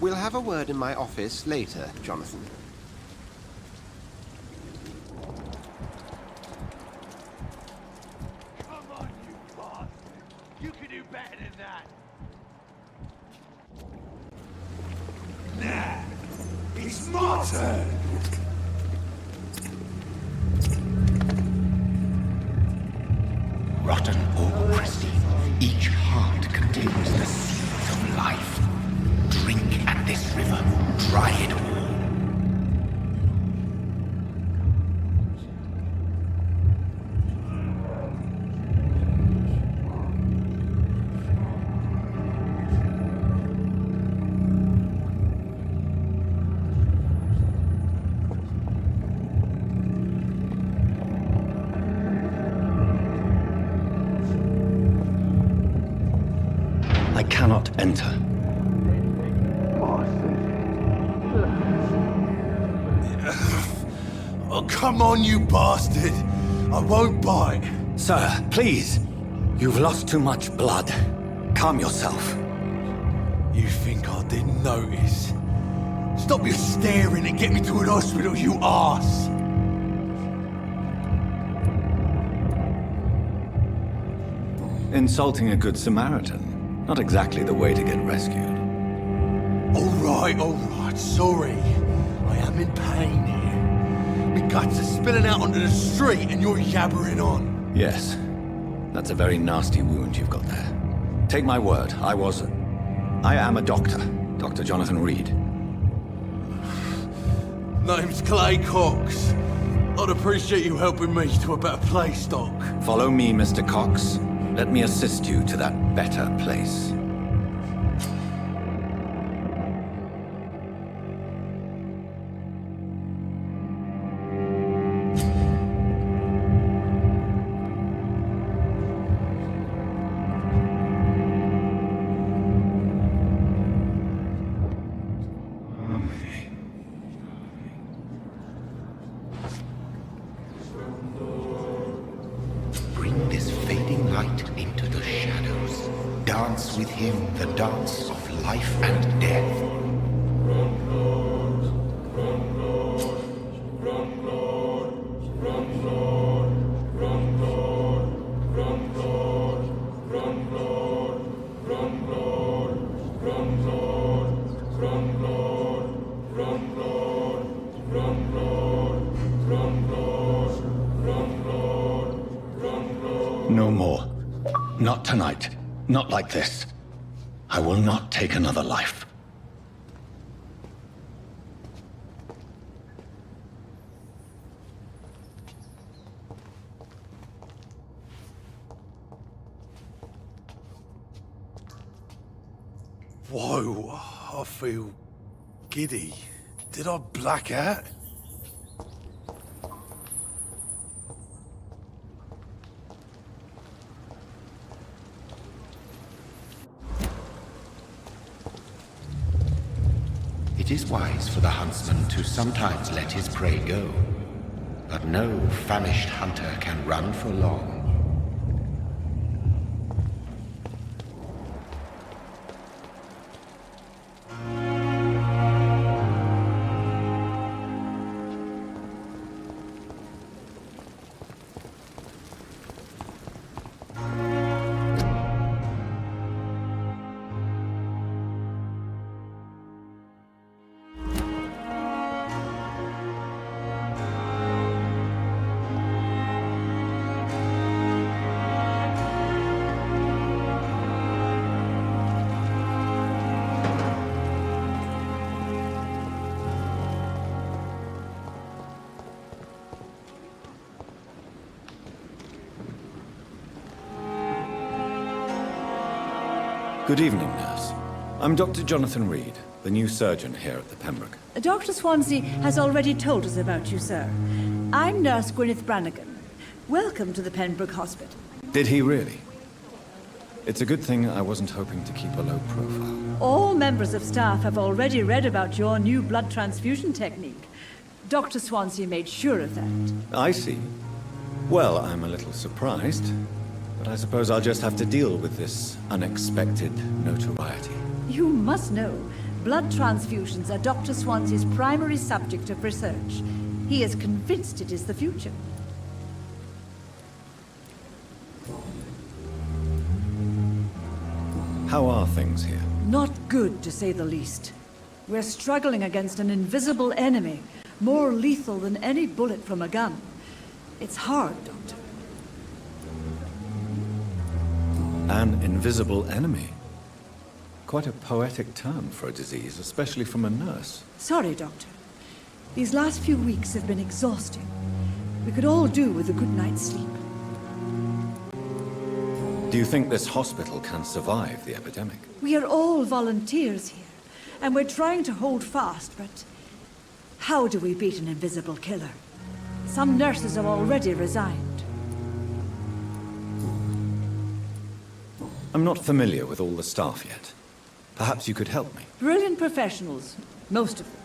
We'll have a word in my office later, Jonathan. Come on, you bastard! You can do better than that! Nah! It's my turn! Rotten or pristine, each heart contains the seeds of life. Drink at this river, dry it all. I cannot enter. Oh, come on, you bastard! I won't bite! Sir, please. You've lost too much blood. Calm yourself. You think I didn't notice? Stop your staring and get me to an hospital, you arse! Insulting a good Samaritan. Not exactly the way to get rescued. Alright, sorry. I am in pain here. My guts are spilling out onto the street and you're yabbering on. Yes. That's a very nasty wound you've got there. Take my word, I am a doctor. Dr. Jonathan Reed. Name's Clay Cox. I'd appreciate you helping me to a better place, Doc. Follow me, Mr. Cox. Let me assist you to that better place. Bring this fading light into the shadows. Dance with him the dance of life and death. No more. Not tonight. Not like this. I will not take another life. Whoa, I feel giddy. Did I black out? It is wise for the huntsman to sometimes let his prey go, but no famished hunter can run for long. Good evening, nurse. I'm Dr. Jonathan Reed, the new surgeon here at the Pembroke. Dr. Swansea has already told us about you, sir. I'm Nurse Gwyneth Brannigan. Welcome to the Pembroke Hospital. Did he really? It's a good thing I wasn't hoping to keep a low profile. All members of staff have already read about your new blood transfusion technique. Dr. Swansea made sure of that. I see. Well, I'm a little surprised. But I suppose I'll just have to deal with this unexpected notoriety. You must know, blood transfusions are Dr. Swansea's primary subject of research. He is convinced it is the future. How are things here? Not good, to say the least. We're struggling against an invisible enemy, more lethal than any bullet from a gun. It's hard, Doctor. An invisible enemy? Quite a poetic term for a disease, especially from a nurse. Sorry, Doctor. These last few weeks have been exhausting. We could all do with a good night's sleep. Do you think this hospital can survive the epidemic? We are all volunteers here, and we're trying to hold fast, but how do we beat an invisible killer? Some nurses have already resigned. I'm not familiar with all the staff yet. Perhaps you could help me. Brilliant professionals, most of them.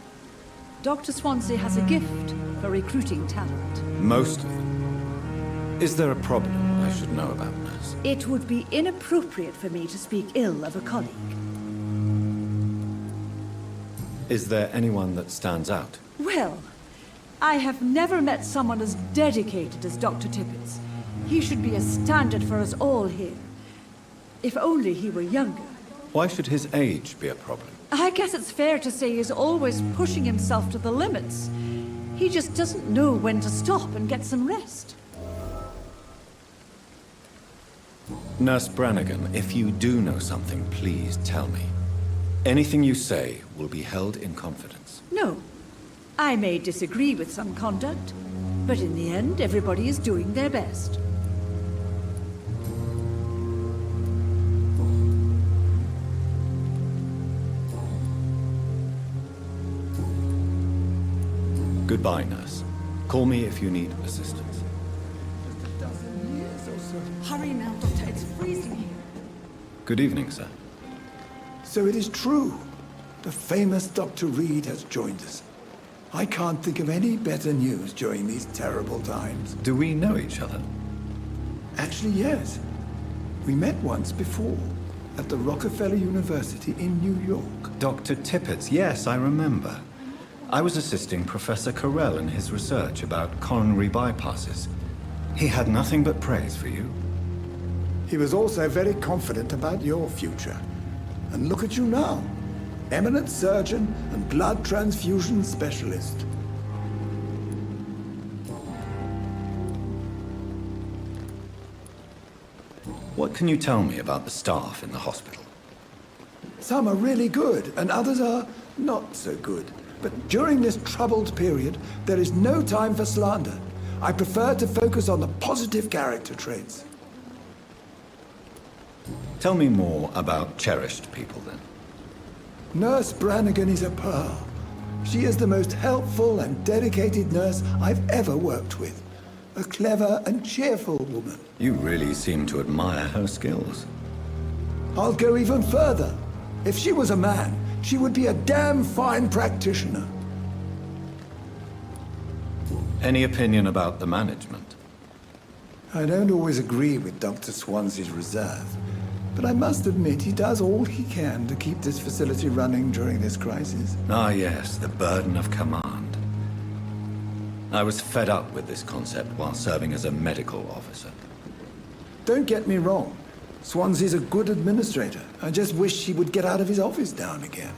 Dr. Swansea has a gift for recruiting talent. Most of them. Is there a problem I should know about, nurse? It would be inappropriate for me to speak ill of a colleague. Is there anyone that stands out? Well, I have never met someone as dedicated as Dr. Tippett's. He should be a standard for us all here. If only he were younger. Why should his age be a problem? I guess it's fair to say he's always pushing himself to the limits. He just doesn't know when to stop and get some rest. Nurse Brannigan, if you do know something, please tell me. Anything you say will be held in confidence. No. I may disagree with some conduct, but in the end, everybody is doing their best. Goodbye, nurse. Call me if you need assistance. Hurry now, Doctor. It's freezing here. Good evening, sir. So it is true. The famous Dr. Reed has joined us. I can't think of any better news during these terrible times. Do we know each other? Actually, yes. We met once before, at the Rockefeller University in New York. Dr. Tippett's, yes, I remember. I was assisting Professor Carell in his research about coronary bypasses. He had nothing but praise for you. He was also very confident about your future. And look at you now. Eminent surgeon and blood transfusion specialist. What can you tell me about the staff in the hospital? Some are really good, and others are not so good. But during this troubled period, there is no time for slander. I prefer to focus on the positive character traits. Tell me more about cherished people, then. Nurse Brannigan is a pearl. She is the most helpful and dedicated nurse I've ever worked with. A clever and cheerful woman. You really seem to admire her skills. I'll go even further. If she was a man, she would be a damn fine practitioner. Any opinion about the management? I don't always agree with Dr. Swansea's reserve, but I must admit he does all he can to keep this facility running during this crisis. Ah, yes, the burden of command. I was fed up with this concept while serving as a medical officer. Don't get me wrong. Swansea's a good administrator. I just wish he would get out of his office now and again.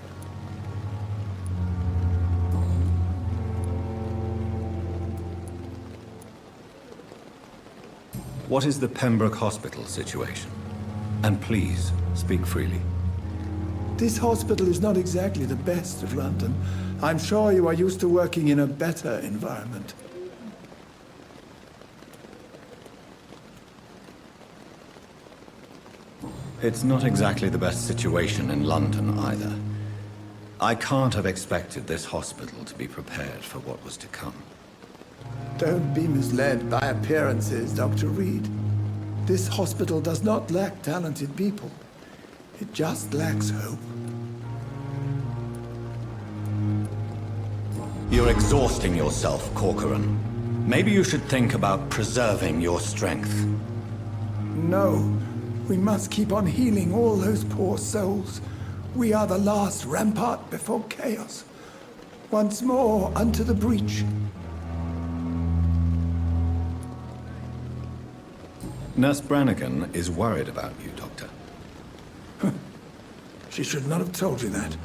What is the Pembroke Hospital situation? And please, speak freely. This hospital is not exactly the best of London. I'm sure you are used to working in a better environment. It's not exactly the best situation in London either. I can't have expected this hospital to be prepared for what was to come. Don't be misled by appearances, Dr. Reed. This hospital does not lack talented people. It just lacks hope. You're exhausting yourself, Corcoran. Maybe you should think about preserving your strength. No, we must keep on healing all those poor souls. We are the last rampart before chaos. Once more unto the breach. Nurse Brannigan is worried about you, Doctor. She should not have told you that.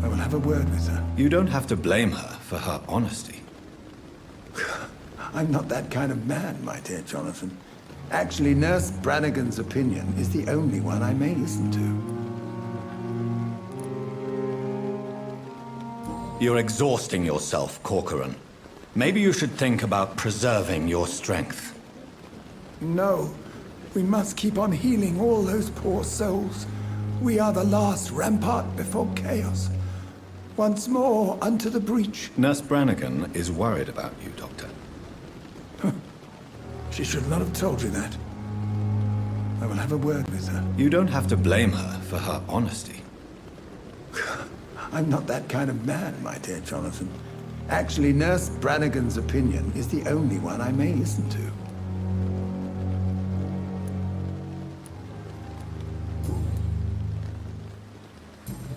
I will have a word with her. You don't have to blame her for her honesty. I'm not that kind of man, my dear Jonathan. Actually, Nurse Brannigan's opinion is the only one I may listen to. You're exhausting yourself, Corcoran. Maybe you should think about preserving your strength. No, we must keep on healing all those poor souls. We are the last rampart before chaos. Once more unto the breach. Nurse Brannigan is worried about you, Doctor. She should not have told you that. I will have a word with her. You don't have to blame her for her honesty. I'm not that kind of man, my dear Jonathan. Actually, Nurse Brannigan's opinion is the only one I may listen to.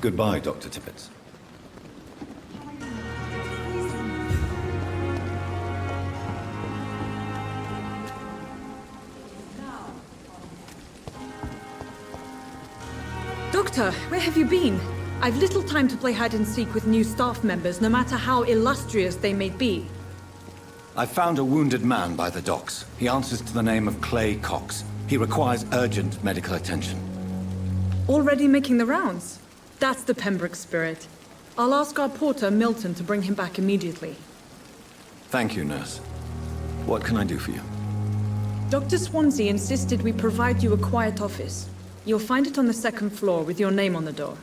Goodbye, Dr. Tippett. Doctor, where have you been? I've little time to play hide and seek with new staff members, no matter how illustrious they may be. I found a wounded man by the docks. He answers to the name of Clay Cox. He requires urgent medical attention. Already making the rounds? That's the Pembroke spirit. I'll ask our porter, Milton, to bring him back immediately. Thank you, nurse. What can I do for you? Dr. Swansea insisted we provide you a quiet office. You'll find it on the second floor with your name on the door.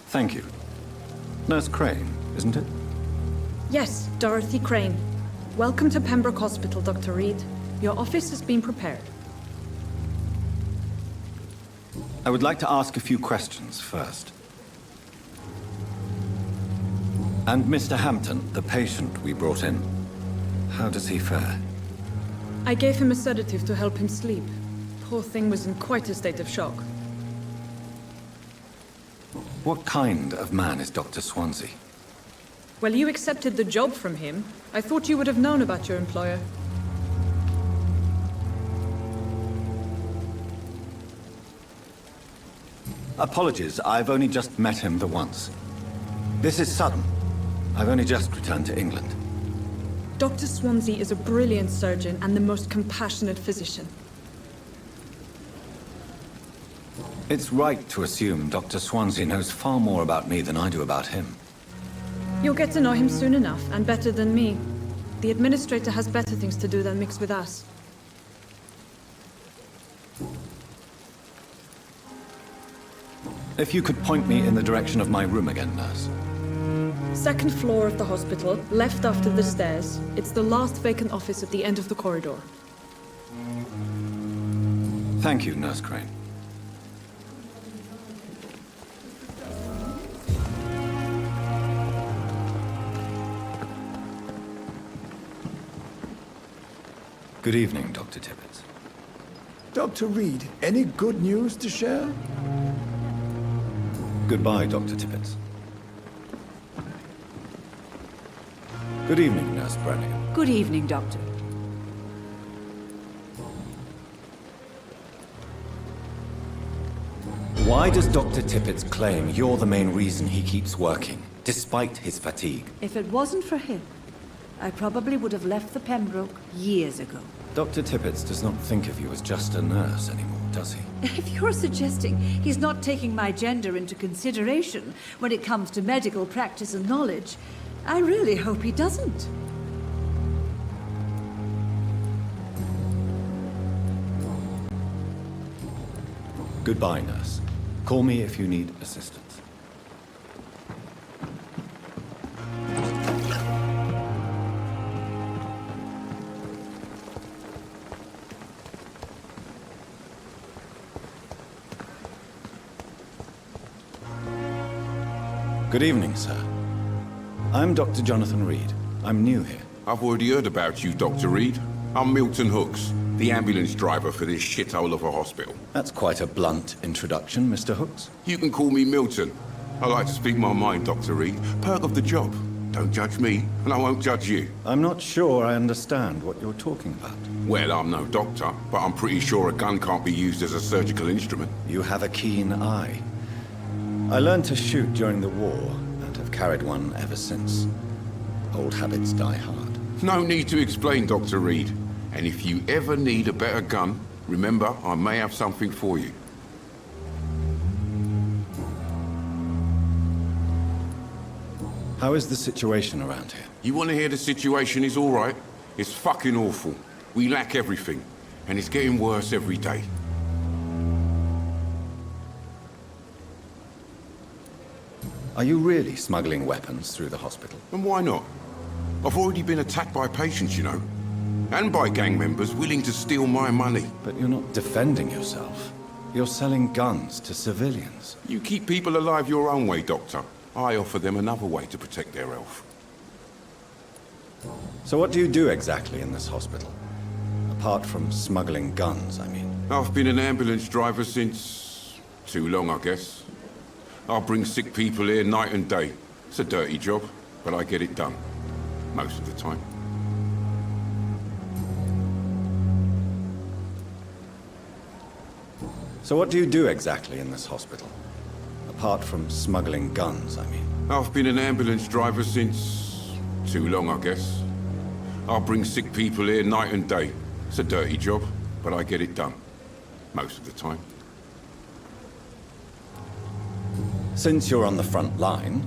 Thank you. Nurse Crane, isn't it? Yes, Dorothy Crane. Welcome to Pembroke Hospital, Dr. Reed. Your office has been prepared. I would like to ask a few questions first. And Mr. Hampton, the patient we brought in, how does he fare? I gave him a sedative to help him sleep. Poor thing was in quite a state of shock. What kind of man is Dr. Swansea? Well, you accepted the job from him. I thought you would have known about your employer. Apologies, I've only just met him the once. This is sudden. I've only just returned to England. Dr. Swansea is a brilliant surgeon and the most compassionate physician. It's right to assume Dr. Swansea knows far more about me than I do about him. You'll get to know him soon enough, and better than me. The administrator has better things to do than mix with us. If you could point me in the direction of my room again, nurse. Second floor of the hospital, left after the stairs. It's the last vacant office at the end of the corridor. Thank you, Nurse Crane. Good evening, Dr. Tippett. Dr. Reed, any good news to share? Goodbye, Dr. Tippett. Good evening, Nurse Brannigan. Good evening, Doctor. Why does Dr. Tippett claim you're the main reason he keeps working, despite his fatigue? If it wasn't for him, I probably would have left the Pembroke years ago. Dr. Tippett does not think of you as just a nurse anymore, does he? If you're suggesting he's not taking my gender into consideration when it comes to medical practice and knowledge, I really hope he doesn't. Goodbye, nurse. Call me if you need assistance. Good evening, sir. I'm Dr. Jonathan Reed. I'm new here. I've already heard about you, Dr. Reed. I'm Milton Hooks, the ambulance driver for this shithole of a hospital. That's quite a blunt introduction, Mr. Hooks. You can call me Milton. I like to speak my mind, Dr. Reed. Perk of the job. Don't judge me, and I won't judge you. I'm not sure I understand what you're talking about. Well, I'm no doctor, but I'm pretty sure a gun can't be used as a surgical instrument. You have a keen eye. I learned to shoot during the war, and have carried one ever since. Old habits die hard. No need to explain, Dr. Reed. And if you ever need a better gun, remember, I may have something for you. How is the situation around here? You want to hear the situation is all right? It's fucking awful. We lack everything, and it's getting worse every day. Are you really smuggling weapons through the hospital? And why not? I've already been attacked by patients, you know. And by gang members willing to steal my money. But you're not defending yourself. You're selling guns to civilians. You keep people alive your own way, Doctor. I offer them another way to protect their health. So what do you do exactly in this hospital? Apart from smuggling guns, I mean. I've been an ambulance driver since... too long, I guess. I bring sick people here night and day. It's a dirty job, but I get it done. Most of the time. So what do you do exactly in this hospital? Apart from smuggling guns, I mean. I've been an ambulance driver since... too long, I guess. I bring sick people here night and day. It's a dirty job, but I get it done. Most of the time. Since you're on the front line,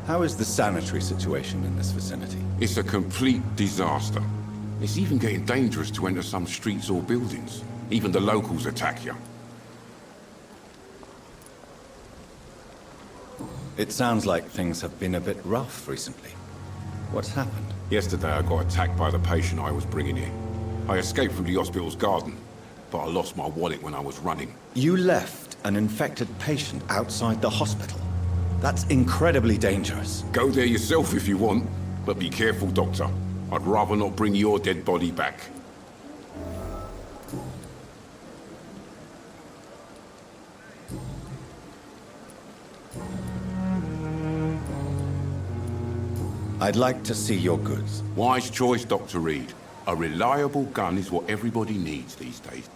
how is the sanitary situation in this vicinity? It's a complete disaster. It's even getting dangerous to enter some streets or buildings. Even the locals attack you. It sounds like things have been a bit rough recently. What's happened? Yesterday I got attacked by the patient I was bringing in. I escaped from the hospital's garden, but I lost my wallet when I was running. You left an infected patient outside the hospital? That's incredibly dangerous. Go there yourself if you want, but be careful, Doctor. I'd rather not bring your dead body back. I'd like to see your goods. Wise choice, Dr. Reed. A reliable gun is what everybody needs these days.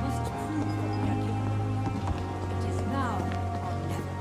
Must prove what we are capable. It is now or never.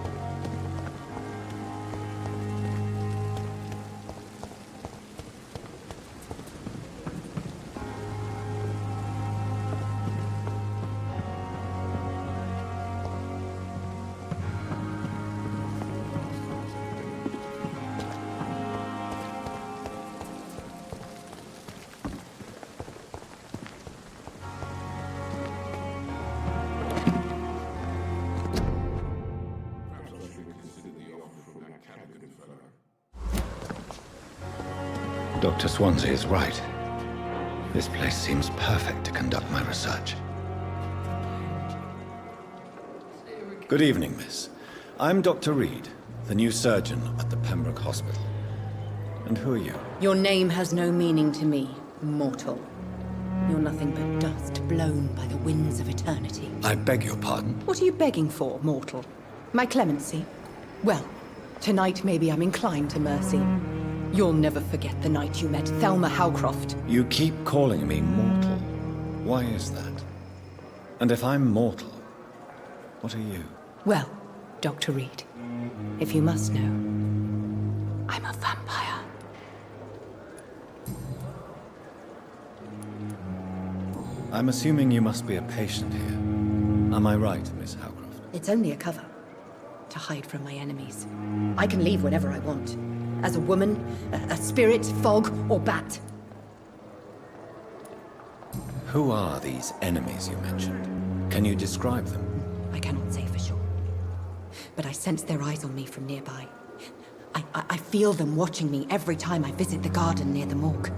Dr. Swansea is right. This place seems perfect to conduct my research. Good evening, miss. I'm Dr. Reed, the new surgeon at the Pembroke Hospital. And who are you? Your name has no meaning to me, mortal. You're nothing but dust blown by the winds of eternity. I beg your pardon? What are you begging for, mortal? My clemency? Well, tonight maybe I'm inclined to mercy. You'll never forget the night you met Thelma Howcroft. You keep calling me mortal. Why is that? And if I'm mortal, what are you? Well, Dr. Reed, if you must know, I'm a vampire. I'm assuming you must be a patient here. Am I right, Miss Howcroft? It's only a cover. To hide from my enemies. I can leave whenever I want. As a woman, a spirit, fog, or bat. Who are these enemies you mentioned? Can you describe them? I cannot say for sure. But I sense their eyes on me from nearby. I feel them watching me every time I visit the garden near the morgue.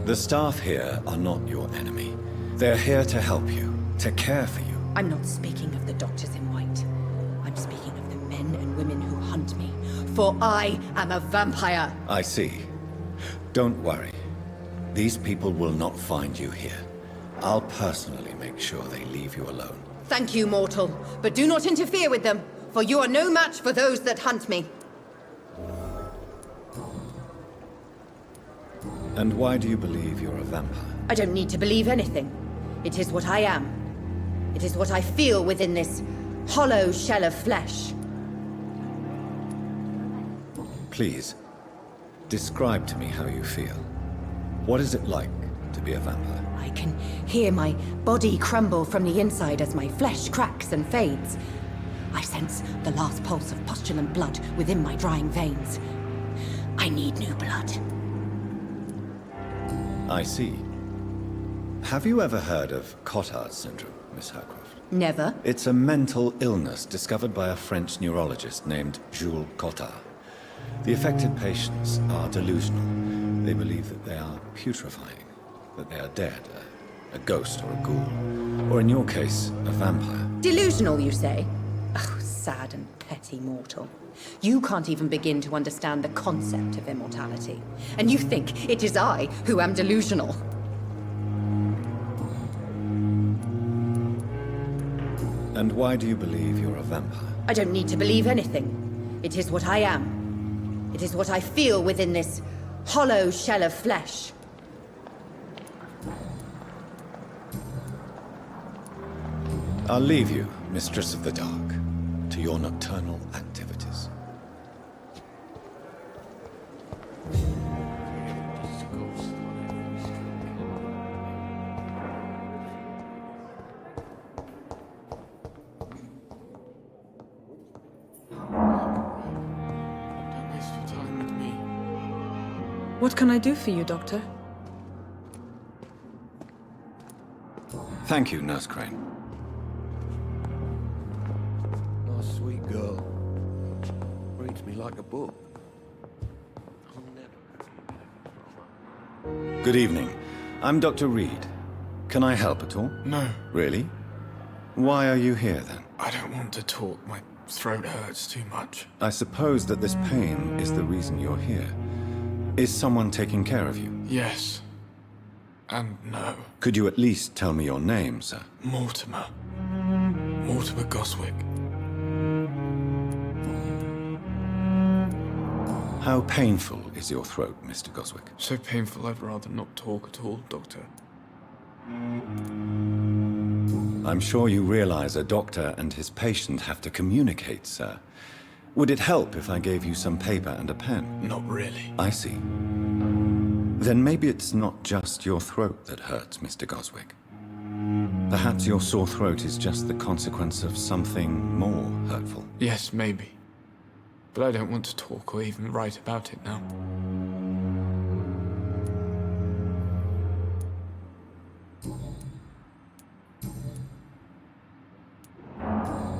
The staff here are not your enemy. They're here to help you, to care for you. I'm not speaking of the doctors in white. I'm speaking of the men and women who hunt me, For I am a vampire. I see. Don't worry. These people will not find you here. I'll personally make sure they leave you alone. Thank you, mortal, but do not interfere with them, for you are no match for those that hunt me. And why do you believe you're a vampire? I don't need to believe anything. It is what I am. It is what I feel within this hollow shell of flesh. Please, describe to me how you feel. What is it like to be a vampire? I can hear my body crumble from the inside as my flesh cracks and fades. I sense the last pulse of postulant blood within my drying veins. I need new blood. I see. Have you ever heard of Cotard's syndrome, Miss Hercroft? Never. It's a mental illness discovered by a French neurologist named Jules Cotard. The affected patients are delusional. They believe that they are putrefying, that they are dead, a ghost or a ghoul, or in your case, a vampire. Delusional, you say? Oh, sad and petty mortal. You can't even begin to understand the concept of immortality. And you think it is I who am delusional. And why do you believe you're a vampire? I don't need to believe anything. It is what I am. It is what I feel within this hollow shell of flesh. I'll leave you, Mistress of the Dark, to your nocturnal activities. What can I do for you, Doctor? Thank you, Nurse Crane. Nice, sweet girl. Reads me like a book. Good evening. I'm Dr. Reed. Can I help at all? No, Really? Why are you here, then? I don't want to talk. My throat hurts too much. I suppose that this pain is the reason you're here. Is someone taking care of you? Yes. And no. Could you at least tell me your name, sir? Mortimer. Mortimer Goswick. How painful is your throat, Mr. Goswick? So painful I'd rather not talk at all, Doctor. I'm sure you realize a doctor and his patient have to communicate, sir. Would it help if I gave you some paper and a pen? Not really. I see. Then maybe it's not just your throat that hurts, Mr. Goswick. Perhaps your sore throat is just the consequence of something more hurtful. Yes, maybe. But I don't want to talk or even write about it now.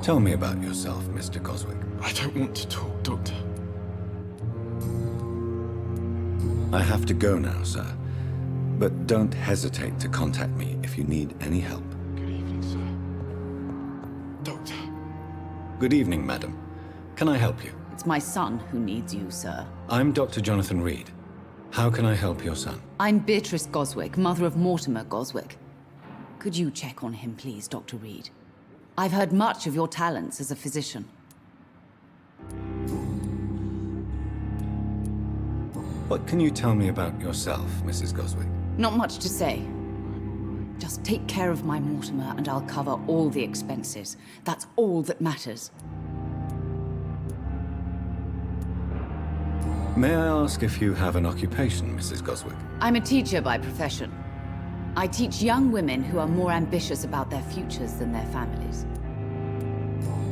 Tell me about yourself, Mr. Goswick. I don't want to talk, Doctor. I have to go now, sir. But don't hesitate to contact me if you need any help. Good evening, sir. Doctor. Good evening, madam. Can I help you? It's my son who needs you, sir. I'm Dr. Jonathan Reed. How can I help your son? I'm Beatrice Goswick, mother of Mortimer Goswick. Could you check on him, please, Dr. Reed? I've heard much of your talents as a physician. What can you tell me about yourself, Mrs. Goswick? Not much to say. Just take care of my Mortimer and I'll cover all the expenses. That's all that matters. May I ask if you have an occupation, Mrs. Goswick? I'm a teacher by profession. I teach young women who are more ambitious about their futures than their families.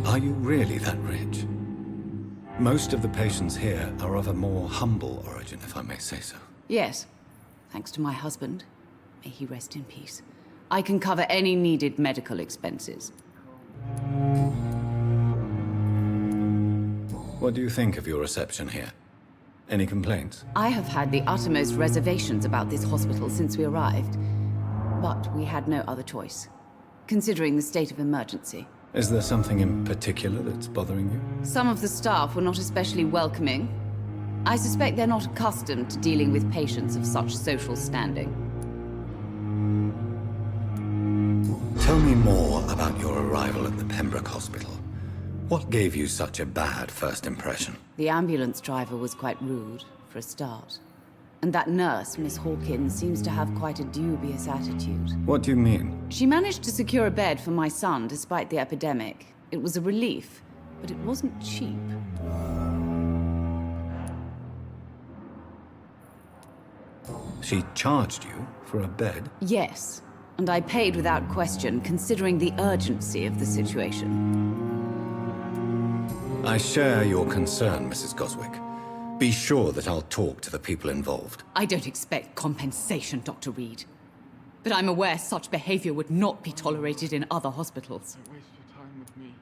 Are you really that rich? Most of the patients here are of a more humble origin, if I may say so. Yes, thanks to my husband. May he rest in peace. I can cover any needed medical expenses. What do you think of your reception here? Any complaints? I have had the uttermost reservations about this hospital since we arrived. But we had no other choice, considering the state of emergency. Is there something in particular that's bothering you? Some of the staff were not especially welcoming. I suspect they're not accustomed to dealing with patients of such social standing. Tell me more about your arrival at the Pembroke Hospital. What gave you such a bad first impression? The ambulance driver was quite rude, for a start. And that nurse, Miss Hawkins, seems to have quite a dubious attitude. What do you mean? She managed to secure a bed for my son despite the epidemic. It was a relief, but it wasn't cheap. She charged you for a bed? Yes, and I paid without question, considering the urgency of the situation. I share your concern, Mrs. Goswick. Be sure that I'll talk to the people involved. I don't expect compensation, Dr. Reed. But I'm aware such behavior would not be tolerated in other hospitals. Don't waste your time with me.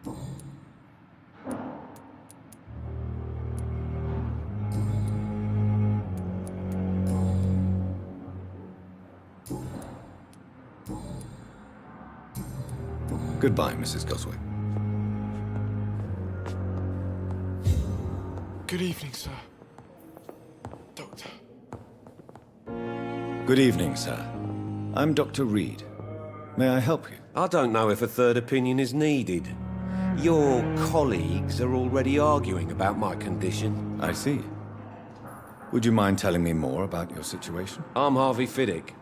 Goodbye, Mrs. Goswick. Good evening, sir. Doctor. Good evening, sir. I'm Dr. Reed. May I help you? I don't know if a third opinion is needed. Your colleagues are already arguing about my condition. I see. Would you mind telling me more about your situation? I'm Harvey Fiddick.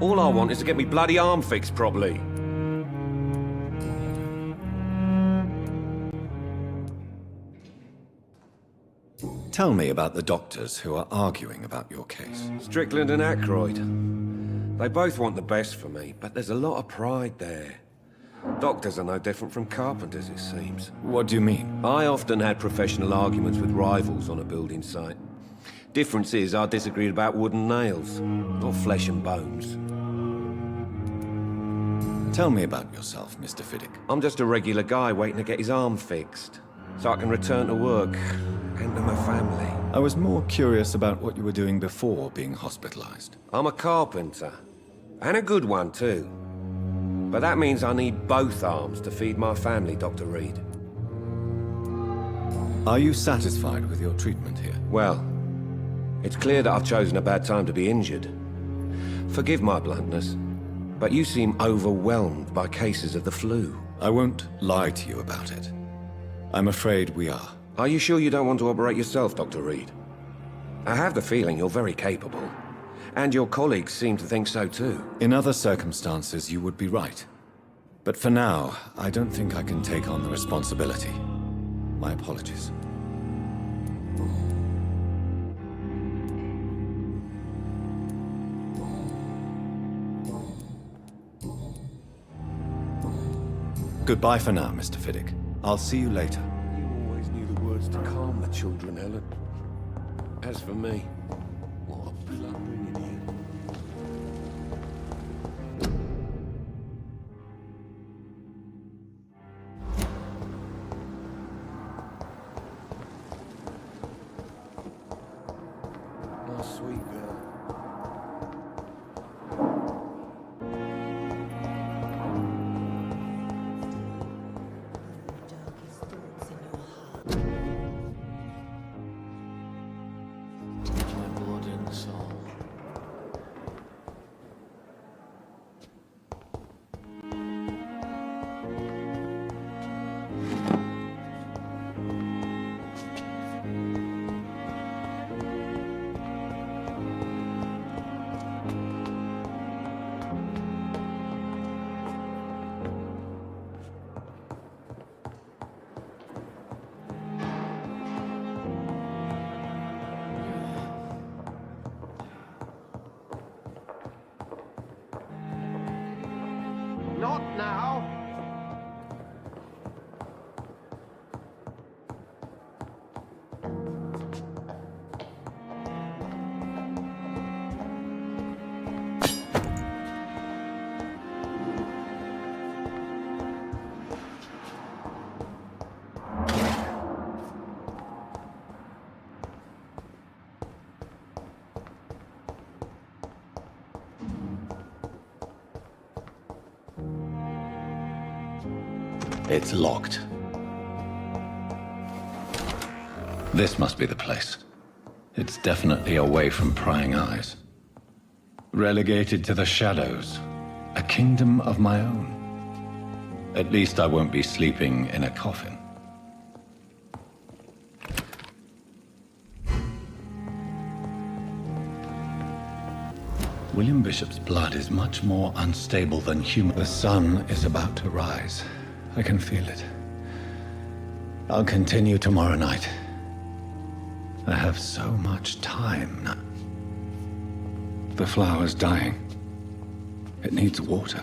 All I want is to get me bloody arm fixed properly. Tell me about the doctors who are arguing about your case. Strickland and Aykroyd. They both want the best for me, but there's a lot of pride there. Doctors are no different from carpenters, it seems. What do you mean? I often had professional arguments with rivals on a building site. Difference is, I disagreed about wooden nails, not flesh and bones. Tell me about yourself, Mr. Fiddick. I'm just a regular guy waiting to get his arm fixed, so I can return to work and to my family. I was more curious about what you were doing before being hospitalized. I'm a carpenter, and a good one too. But that means I need both arms to feed my family, Dr. Reed. Are you satisfied with your treatment here? Well, it's clear that I've chosen a bad time to be injured. Forgive my bluntness, but you seem overwhelmed by cases of the flu. I won't lie to you about it. I'm afraid we are. Are you sure you don't want to operate yourself, Dr. Reed? I have the feeling you're very capable. And your colleagues seem to think so too. In other circumstances, you would be right. But for now, I don't think I can take on the responsibility. My apologies. Goodbye for now, Mr. Fiddick. I'll see you later. You always knew the words to calm the children, Helen. As for me, what a blundering idiot. My sweet girl. My blood and soul. Not now! It's locked. This must be the place. It's definitely away from prying eyes. Relegated to the shadows. A kingdom of my own. At least I won't be sleeping in a coffin. William Bishop's blood is much more unstable than human. The sun is about to rise. I can feel it. I'll continue tomorrow night. I have so much time now. The flower's dying. It needs water.